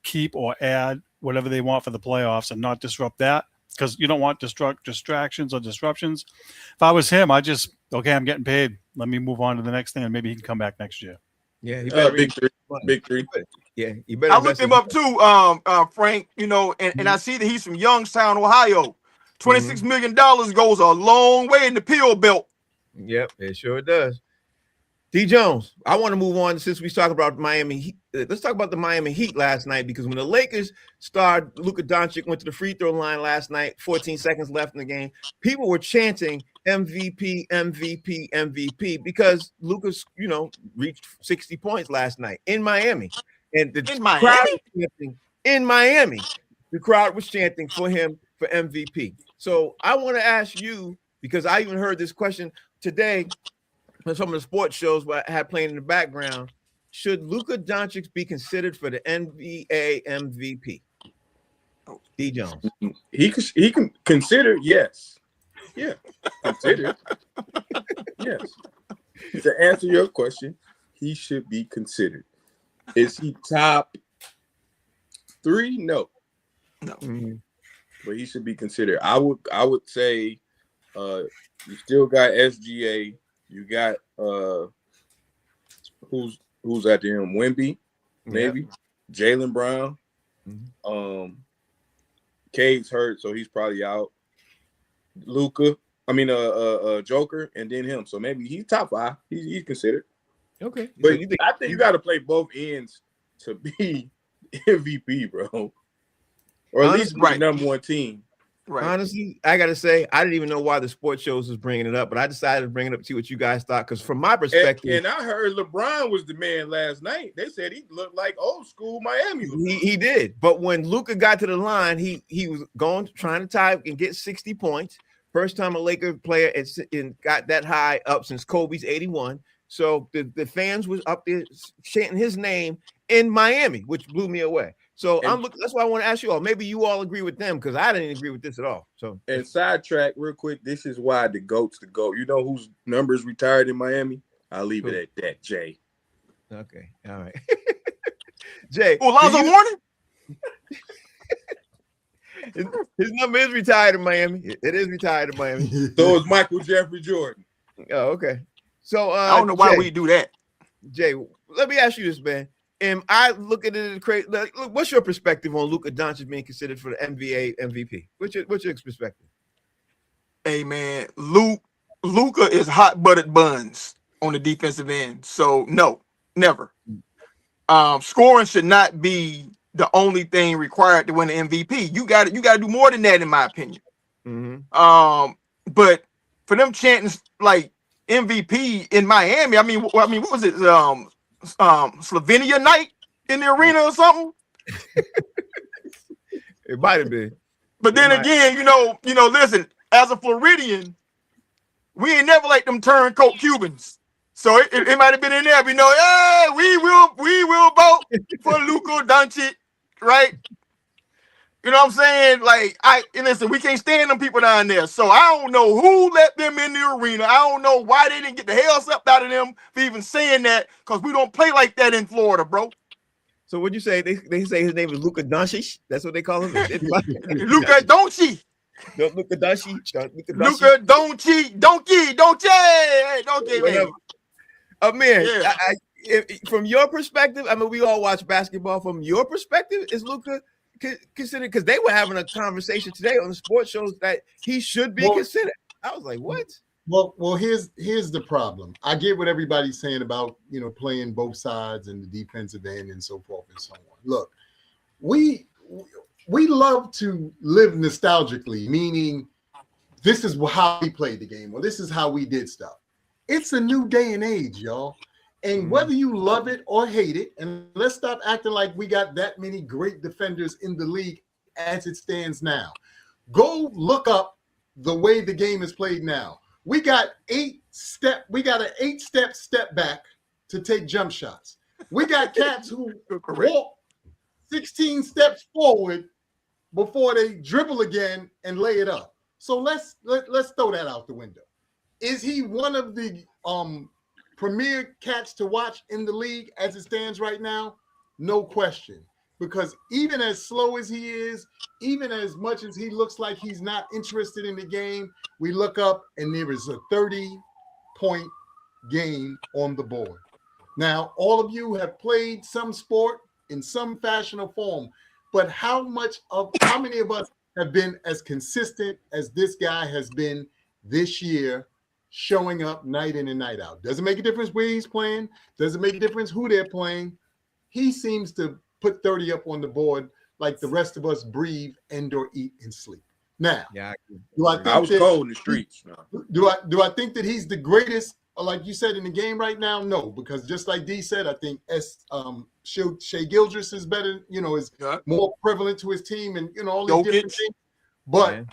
keep or add whatever they want for the playoffs and not disrupt that, because you don't want distractions or disruptions. If I was him, I'm getting paid. Let me move on to the next thing, and maybe he can come back next year. Yeah, he better big three. Yeah, you better. I looked him up too, Frank. And I see that he's from Youngstown, Ohio. $26 million goes a long way in the pill belt. Yep, it sure does. D. Jones, I want to move on since we talk about Miami Heat. Let's talk about the Miami Heat last night, because when the Lakers starred, Luka Doncic went to the free throw line last night, 14 seconds left in the game. People were chanting MVP, MVP, MVP because Luka's, reached 60 points last night in Miami. And the crowd was chanting in Miami. The crowd was chanting for him for MVP. So I want to ask you, because I even heard this question today on some of the sports shows I had playing in the background. Should Luka Doncic be considered for the NBA MVP? D. Jones. He can consider, yes. Yeah, consider. Yes. To answer your question, he should be considered. Is he top 3? No. But he should be considered. I would say you still got SGA. You got who's at the end? Wemby, maybe. Jaylen Brown. Cade's hurt, so he's probably out. Luka, Joker, and then him. So maybe he's top 5. He's considered. Okay. But I think you got to play both ends to be MVP, bro. Or at least the number one team. Right. Honestly, I got to say, I didn't even know why the sports shows was bringing it up, but I decided to bring it up to see what you guys thought, because from my perspective. And I heard LeBron was the man last night. They said he looked like old school Miami. He did. But when Luka got to the line, he was trying to tie and get 60 points. First time a Laker player got that high up since Kobe's 81. So the fans was up there chanting his name in Miami, which blew me away. So that's why I want to ask you all. Maybe you all agree with them, because I didn't agree with this at all. So and sidetrack real quick. This is why the GOAT's the GOAT. You know whose numbers retired in Miami? I'll leave it at that, Jay. Okay, all right. Jay. Lonzo Mourning? His number is retired in Miami. It is retired in Miami. So is Michael Jeffrey Jordan. Oh, okay. So I don't know why we do that. Jay, let me ask you this, man. And I look at it as crazy. Look, what's your perspective on Luka Doncic being considered for the NBA MVP? What's your perspective? Hey, man, Luka is hot buttered buns on the defensive end. So no, never. scoring should not be the only thing required to win the MVP. You got to do more than that, in my opinion. But for them chanting like MVP in Miami, I mean, what was it? Slovenia night in the arena or something? It might have been. But then again, listen, as a Floridian, we ain't never like them turncoat Cubans. So it might have been in there, hey, we will vote for Luka Doncic, right? You know what I'm saying? Like, listen, we can't stand them people down there. So I don't know who let them in the arena. I don't know why they didn't get the hell up out of them for even saying that, because we don't play like that in Florida, bro. So what'd you say? They say his name is Luka Doncic? That's what they call him? Luka Doncic. Luka Doncic. Luka Doncic. Doncic. Man, Yeah. From your perspective, I mean, we all watch basketball. From your perspective, is Luka considered? Because they were having a conversation today on the sports shows that he should be considered. I was like, what? Well, here's the problem. I get what everybody's saying about playing both sides and the defensive end and so forth and so on. Look, we love to live nostalgically, meaning this is how we played the game, or this is how we did stuff. It's a new day and age, y'all. And whether you love it or hate it, and let's stop acting like we got that many great defenders in the league as it stands now. Go look up the way the game is played now. We got an 8-step step back to take jump shots. We got cats who walk 16 steps forward before they dribble again and lay it up. So let's throw that out the window. Is he one of the premier cats to watch in the league as it stands right now? No question. Because even as slow as he is, even as much as he looks like he's not interested in the game, we look up and there is a 30-point game on the board. Now, all of you have played some sport in some fashion or form, but how many of us have been as consistent as this guy has been this year, showing up night in and night out? Doesn't make a difference where he's playing. Doesn't make a difference who they're playing. He seems to put 30 up on the board like the rest of us breathe and or eat and sleep. Now, I was cold in the streets. Do I think that he's the greatest, like you said, in the game right now? No, because just like D said, I think Shai Gilgeous is better, is more prevalent to his team and all these different things. But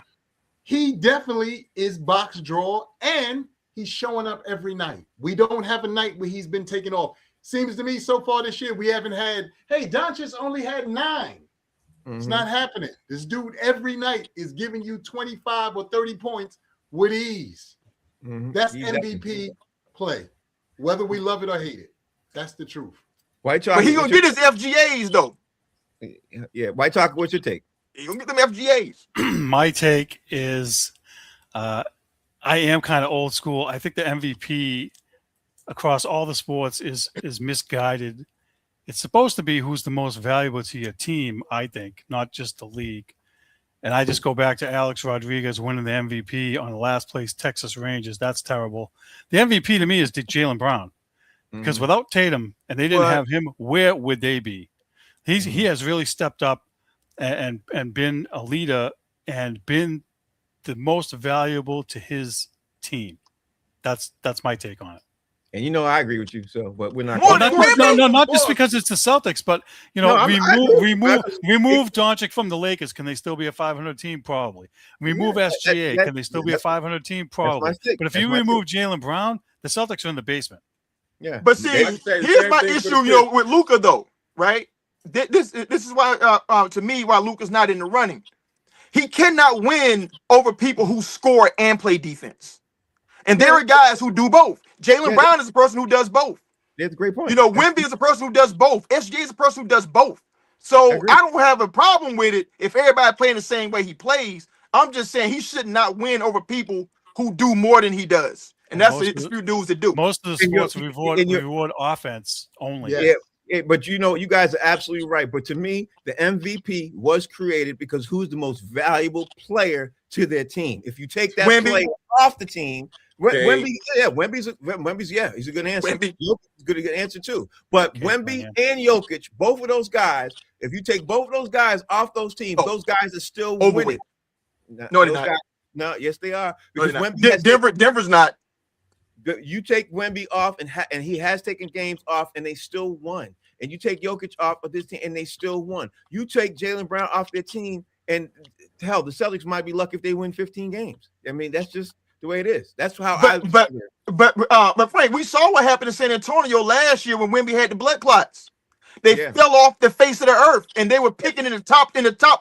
he definitely is box draw, and he's showing up every night. We don't have a night where he's been taken off. Seems to me so far this year we haven't had. Hey, Doncic only had 9. It's not happening. This dude every night is giving you 25 or 30 points with ease. That's MVP play, whether we love it or hate it. That's the truth. White Chalk, but he gonna get his FGAs though. Yeah, White Chalk, what's your take? He gonna get them FGAs. My take is, I am kind of old school. I think the MVP across all the sports is misguided. It's supposed to be who's the most valuable to your team, I think, not just the league. And I just go back to Alex Rodriguez winning the MVP on the last place Texas Rangers. That's terrible. The MVP to me is Jaylen Brown, because without Tatum and they didn't have him, where would they be? He has really stepped up and been a leader and been the most valuable to his team. That's my take on it. And I agree with you. So, but we're not. Not just because it's the Celtics, but remove Doncic from the Lakers. Can they still be a 500 team? Probably. Remove SGA. Can they still be a 500 team? Probably. But if you remove Jaylen Brown, the Celtics are in the basement. Yeah. But see, here's my issue, with Luka though, right? This is why, to me, why Luka's not in the running. He cannot win over people who score and play defense. And there are guys who do both. Jaylen Brown is a person who does both. That's a great point. Wemby is a person who does both. SGA is a person who does both. So I don't have a problem with it if everybody playing the same way he plays. I'm just saying he should not win over people who do more than he does. And that's the few dudes that do. Most of the sports reward offense only. Yeah. But you know, you guys are absolutely right. But to me, the MVP was created because who's the most valuable player to their team? If you take that player off the team, Wemby, Wemby's he's a good answer. Wemby is a good answer too. But Wemby and Jokic, both of those guys, if you take both of those guys off those teams, those guys are still winning. No, they're not. No, yes, they are. Because Denver's not. You take Wemby off, and he has taken games off, and they still won. And you take Jokic off of this team, and they still won. You take Jaylen Brown off their team, and hell, the Celtics might be lucky if they win 15 games. I mean, that's just the way it is. That's how But Frank, we saw what happened in San Antonio last year when Wemby had the blood clots. They fell off the face of the earth, and they were picking in the top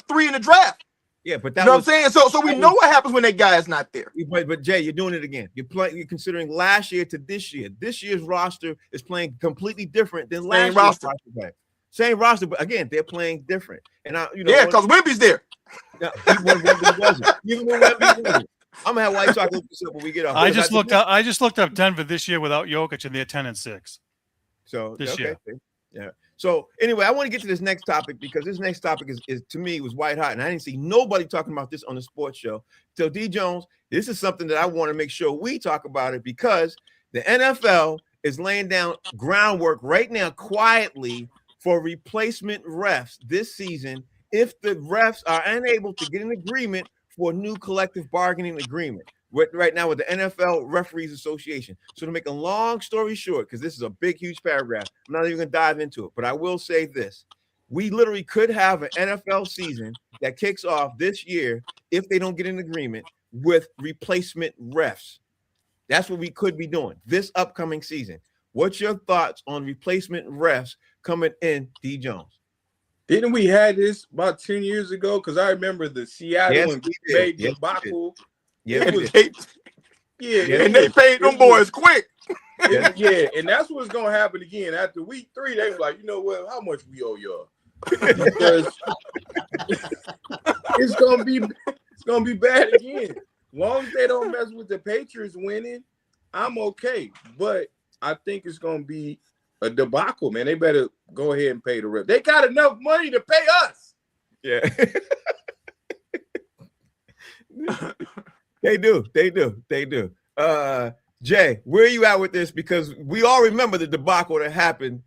3 in the draft. Yeah, but that you know what I'm saying? So we know what happens when that guy is not there. But Jay, you're doing it again. You're considering last year to this year. This year's roster is playing completely different than last year's roster. Same roster, but again, they're playing different. And because Wemby's there. Even when Wemby wasn't. I'm gonna have White Sox look this up when we get off. I just looked up Denver this year without Jokic, and they're 10-6. So this year. Yeah. So anyway, I want to get to this next topic because this next topic is to me was white hot, and I didn't see nobody talking about this on the sports show. So D Jones, this is something that I want to make sure we talk about it because the NFL is laying down groundwork right now quietly for replacement refs this season if the refs are unable to get an agreement for a new collective bargaining agreement right now with the NFL Referees Association. So to make a long story short, because this is a big, huge paragraph, I'm not even going to dive into it, but I will say this. We literally could have an NFL season that kicks off this year if they don't get an agreement with replacement refs. That's what we could be doing this upcoming season. What's your thoughts on replacement refs coming in, D. Jones? Didn't we have this about 10 years ago? Because I remember the Seattle and Bay debacle. Yeah, and they paid them boys quick. And that's what's gonna happen again after week 3. They were like, you know what? How much we owe y'all? Because it's gonna be bad again. Long as they don't mess with the Patriots winning, I'm okay. But I think it's gonna be a debacle, man. They better go ahead and pay the ref. They got enough money to pay us. Yeah. They do. Jay, where are you at with this? Because we all remember the debacle that happened.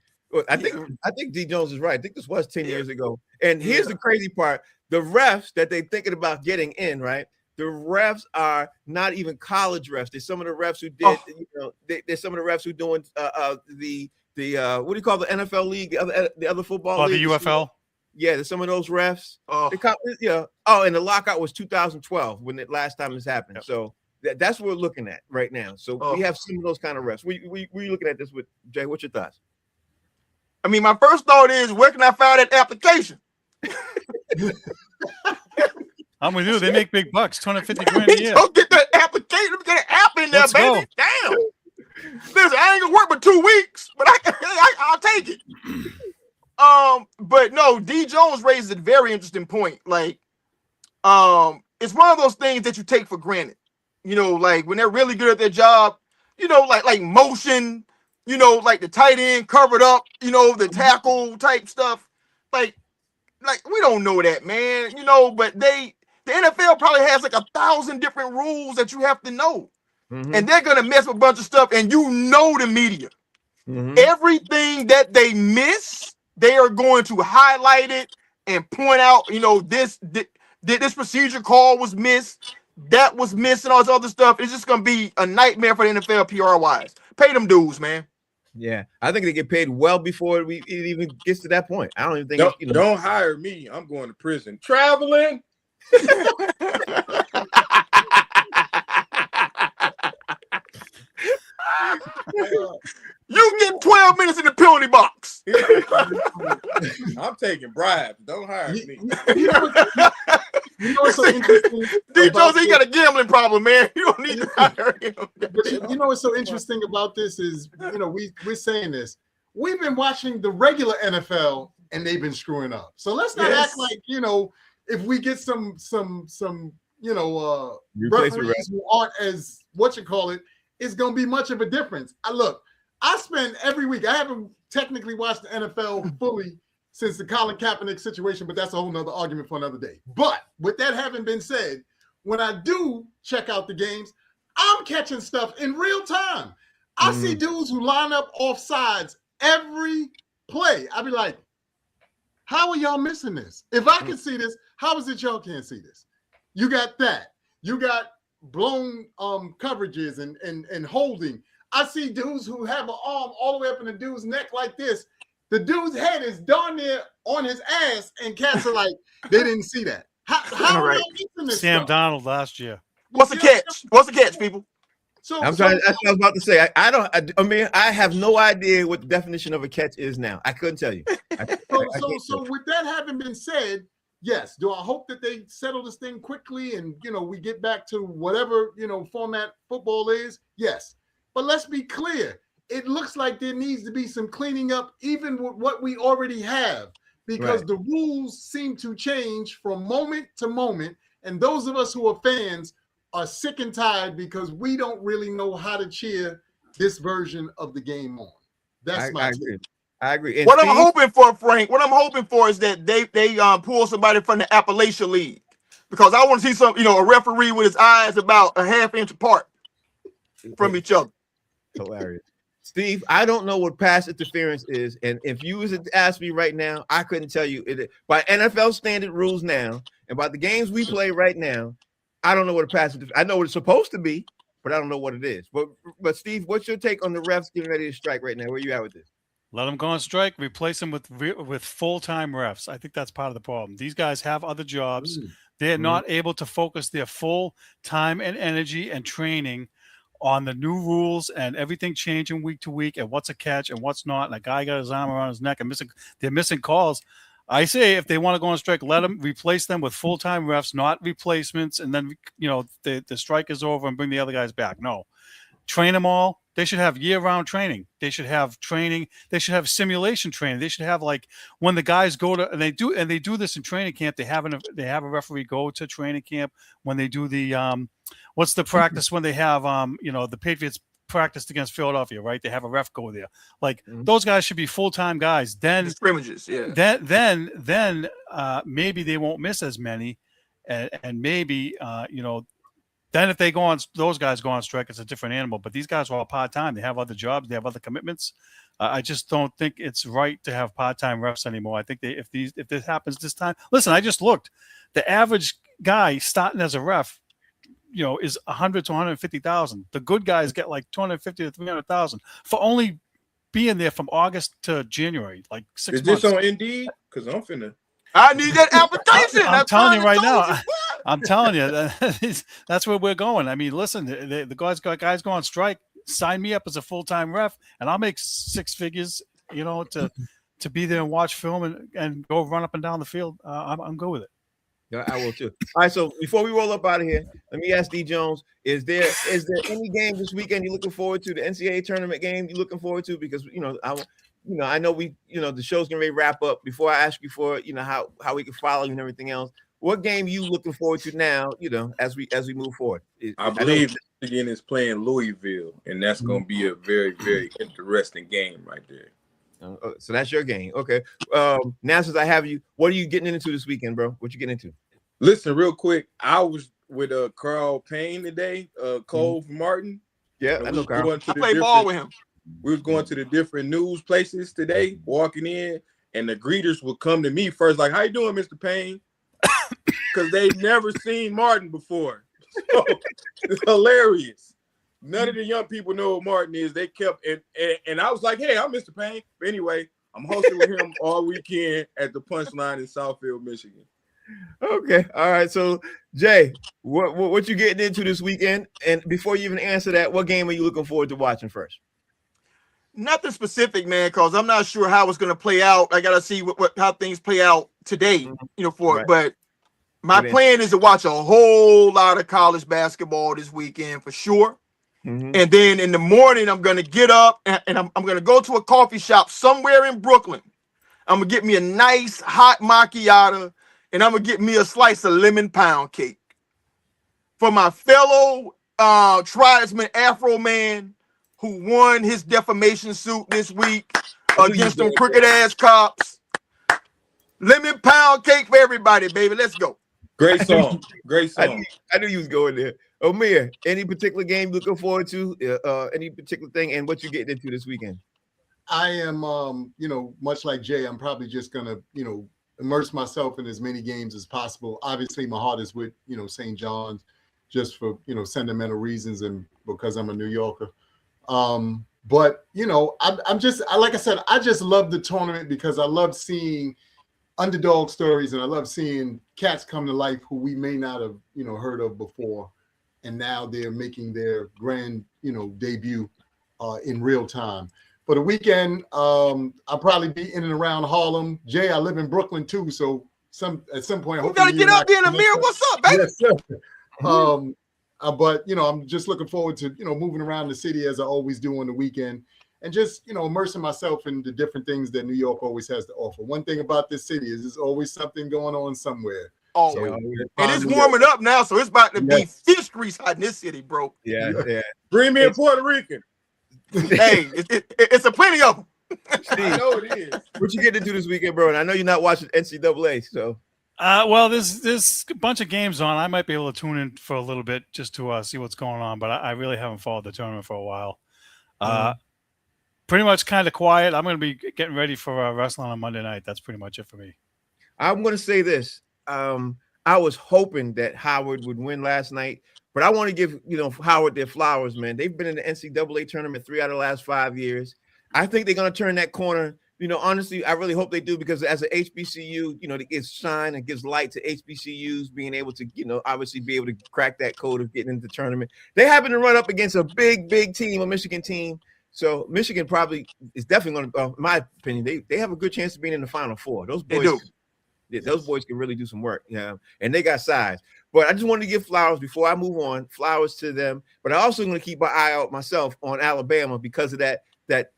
I think D. Jones is right. I think this was 10 years ago. And here's the crazy part. The refs that they're thinking about getting in, right? The refs are not even college refs. There's some of the refs who did, there's some of the refs who doing the what do you call the NFL league? The other football league? The UFL? Yeah, there's some of those refs. And the lockout was 2012 when the last time this happened. Yep. So that's what we're looking at right now. So we have some of those kind of refs. We looking at this with Jay. What's your thoughts? I mean, my first thought is, where can I find that application? I'm with you. They make big bucks, $250,000 a year. Go get that application. Let me get an app in there, Let's baby. go. Damn. Listen, I ain't gonna work for 2 weeks, but I'll take it. But no, D. Jones raises a very interesting point. Like, it's one of those things that you take for granted. You know, like when they're really good at their job, you know, like motion, you know, like the tight end covered up, you know, the tackle type stuff. Like we don't know that, man. You know, but the NFL probably has like 1,000 different rules that you have to know. Mm-hmm. And they're gonna mess with a bunch of stuff, and you know the media. Mm-hmm. Everything that they miss, they are going to highlight it and point out, you know, this procedure call was missed, that was missed, and all this other stuff. It's just gonna be a nightmare for the NFL PR-wise. Pay them dues, man. Yeah, I think they get paid well before it even gets to that point. I don't even think don't hire me. I'm going to prison. Traveling. You get 12 minutes in the penalty box. I'm taking bribes. Don't hire me. You know what's so interesting? D. Jones, he got a gambling problem, man. You don't need to hire him. But you know what's so interesting about this is, you know, we're saying this. We've been watching the regular NFL and they've been screwing up. So let's not act like, you know, if we get some you know, referees who aren't as it's going to be much of a difference. I spend every week, I haven't technically watched the NFL fully since the Colin Kaepernick situation, but that's a whole nother argument for another day. But with that having been said, when I do check out the games, I'm catching stuff in real time. I see dudes who line up off sides every play. I'd be like, how are y'all missing this? If I can see this, how is it y'all can't see this? You got that. You got blown coverages and holding. I see dudes who have an arm all the way up in the dude's neck like this. The dude's head is darn near on his ass, and cats are like, they didn't see that. How are y'all missing this Sam stuff? Donald last year. What's the catch? What's the catch, people? So That's what I was about to say. I mean, I have no idea what the definition of a catch is now. I couldn't tell you. So with that having been said, yes, do I hope that they settle this thing quickly and, we get back to whatever, format football is? Yes. But let's be clear. It looks like there needs to be some cleaning up even with what we already have, because the rules seem to change from moment to moment. And those of us who are fans are sick and tired because we don't really know how to cheer this version of the game on. That's my take. I agree. And What Steve, I'm hoping for, Frank, what I'm hoping for is that they pull somebody from the Appalachia League, because I want to see some, a referee with his eyes about a half inch apart from each other. Hilarious. Steve, I don't know what pass interference is, and if you was to ask me right now, I couldn't tell you it. By NFL standard rules now, and by the games we play right now, I don't know what a pass interference. I know what it's supposed to be, but I don't know what it is. But Steve, what's your take on the refs getting ready to strike right now? Where you at with this? Let them go on strike. Replace them with full-time refs. I think that's part of the problem. These guys have other jobs. They're not able to focus their full time and energy and training on the new rules and everything changing week to week and what's a catch and what's not. And a guy got his arm around his neck and they're missing calls. I say if they want to go on strike, let them replace them with full-time refs, not replacements. And then, the strike is over and bring the other guys back. No, train them all. They should have year-round training. They should have training. They should have simulation training. They should have, like, when the guys go to, and they do this in training camp. They have a referee go to training camp when they do the what's the practice when they have the Patriots practiced against Philadelphia, right? They have a ref go there. Like those guys should be full-time guys. Then scrimmages, yeah. Then maybe they won't miss as many, and maybe then if those guys go on strike, it's a different animal. But these guys are all part-time. They have other jobs. They have other commitments. I just don't think it's right to have part-time refs anymore. I think if this happens this time, listen, I just looked. The average guy starting as a ref, is 100 to 150,000. The good guys get like 250 to 300,000 for only being there from August to January, like 6 months. Is this on Indeed? Because I'm finna. I need that application. I'm telling you right now. I'm telling you, that's where we're going. I mean, listen, the guys go on strike. Sign me up as a full-time ref, and I'll make six figures, to be there and watch film and go run up and down the field. I'm good with it. Yeah, I will too. All right, so before we roll up out of here, let me ask D Jones: Is there any game this weekend you're looking forward to? The NCAA tournament game you're looking forward to? Because I know the show's gonna wrap up. Before I ask you for how we can follow you and everything else, what game you looking forward to now? As we move forward. I believe Michigan is playing Louisville, and that's gonna be a very, very interesting game right there. So that's your game. Okay. Now since I have you, what are you getting into this weekend, bro? What you getting into? Listen, real quick. I was with Carl Payne today, Cole Martin. Yeah, I know Carl. I played ball with him. We was going to the different news places today, walking in, and the greeters would come to me first, like, "How you doing, Mr. Payne?" Because they never seen Martin before. So it's hilarious. None of the young people know what Martin is. They kept and I was like, "Hey, I'm Mr. Payne." But anyway, I'm hosting with him all weekend at the Punchline in Southfield, Michigan. Okay, all right. So Jay, what you getting into this weekend? And before you even answer that, what game are you looking forward to watching first? Nothing specific, man, because I'm not sure how it's going to play out. I got to see how things play out today, Right. But my plan is to watch a whole lot of college basketball this weekend for sure. And then in the morning, I'm going to get up and I'm going to go to a coffee shop somewhere in Brooklyn. I'm going to get me a nice hot macchiato, and I'm going to get me a slice of lemon pound cake. For my fellow tribesman Afro man who won his defamation suit this week, against them crooked ass cops. Lemon pound cake for everybody, baby. Let's go. Great song. Great song. I knew you was going there. Amir, any particular game looking forward to? Any particular thing, and what you getting into this weekend? I am, much like Jay, I'm probably just gonna, immerse myself in as many games as possible. Obviously, my heart is with, St. John's, just for sentimental reasons and because I'm a New Yorker. But I'm just, like I said, I just love the tournament because I love seeing underdog stories and I love seeing cats come to life who we may not have heard of before, and now they're making their grand debut in real time. For the weekend, I'll probably be in and around Harlem. Jay, I live in Brooklyn too, so at some point, we gotta get up there, Amir. What's up, baby? Yes, sir. But I'm just looking forward to moving around the city as I always do on the weekend, and just immersing myself in the different things that New York always has to offer. One thing about this city is there's always something going on somewhere. Oh, so, and it's warming up now, so it's about to be fish grease hot in this city, bro. Yeah. Bring me a Puerto Rican. Hey, it's a plenty of them. I know it is. What you getting into this weekend, bro? And I know you're not watching NCAA, so. Well, there's a bunch of games on. I might be able to tune in for a little bit just to see what's going on, but I really haven't followed the tournament for a while. Pretty much kind of quiet. I'm going to be getting ready for wrestling on Monday night. That's pretty much it for me. I'm going to say this. I was hoping that Howard would win last night, but I want to give Howard their flowers, man. They've been in the NCAA tournament 3 out of the last 5 years. I think they're going to turn that corner. Honestly, I really hope they do, because as an HBCU, it gives shine and gives light to HBCUs being able to, obviously be able to crack that code of getting into the tournament. They happen to run up against a big team, a Michigan team. So Michigan probably is definitely going to, in my opinion, they have a good chance of being in the Final Four. Those boys can really do some work. Yeah, and they got size. But I just wanted to give flowers before I move on. Flowers to them. But I also going to keep my eye out myself on Alabama because of that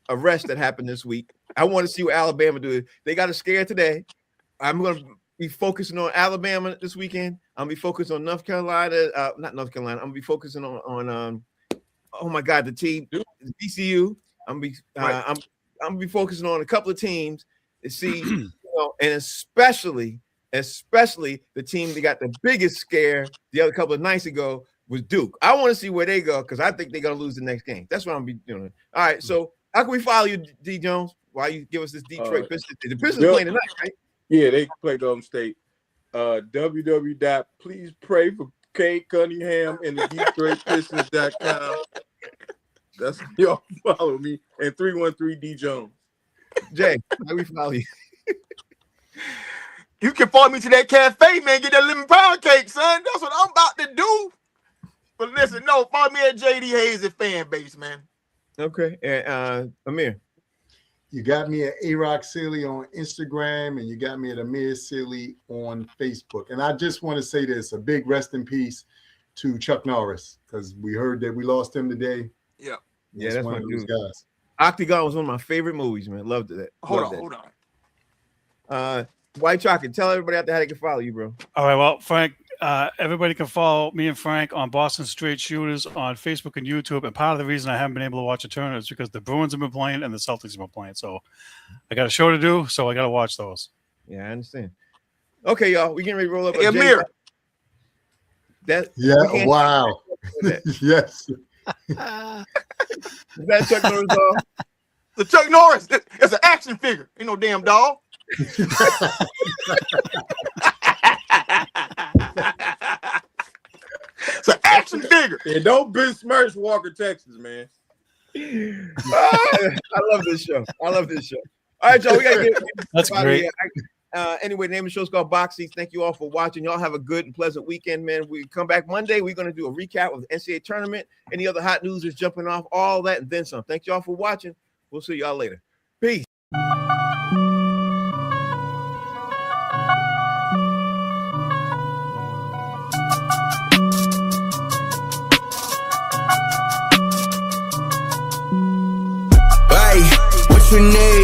arrest that happened this week. I want to see what Alabama do. They got a scare today. I'm going to be focusing on Alabama this weekend. I'm going to be focused on North Carolina. Not North Carolina. I'm going to be focusing on oh my God, the team, VCU. I'm going to be focusing on a couple of teams to see, and especially the team that got the biggest scare the other couple of nights ago was Duke. I want to see where they go because I think they're going to lose the next game. That's what I'm going to be doing. All right, so how can we follow you, D. Jones, while you give us this Detroit Pistons? The Pistons playing tonight, right? Yeah, they play Golden State. Please pray for Kate Cunningham and the DetroitPistons.com. That's y'all follow me. And 313 D Jones. Jay, how can we follow you? You can follow me to that cafe, man. Get that lemon pound cake, son. That's what I'm about to do. But listen, no, follow me at JD Hayes at fan base, man. Okay. And Amir. You got me at A-Rock Silly on Instagram, and you got me at Amir Silly on Facebook. And I just want to say this, a big rest in peace to Chuck Norris, because we heard that we lost him today. Yeah. Yeah, that's one of those guys. Octagon was one of my favorite movies, man. Loved that. Hold on. White Chocolate, tell everybody out there how they can follow you, bro. All right, well, Frank, everybody can follow me and Frank on Boston Straight Shooters on Facebook and YouTube. And part of the reason I haven't been able to watch a tournament is because the Bruins have been playing and the Celtics have been playing. So I got a show to do, so I got to watch those. Yeah, I understand. Okay, y'all, we getting ready to roll up. Hey, Amir. Wow. Yes. Is that Chuck Norris doll? The Chuck Norris. It's an action figure. Ain't no damn doll. It's an action figure. Yeah, don't besmirch Walker, Texas, man. I love this show. All right, y'all. We gotta get that's great. Anyway, the name of the show is called Box Seats. Thank you all for watching. Y'all have a good and pleasant weekend, man. We come back Monday. We're going to do a recap of the NCAA tournament. Any other hot news is jumping off, all that, and then some. Thank y'all for watching. We'll see y'all later. Peace. Hey, what's your name?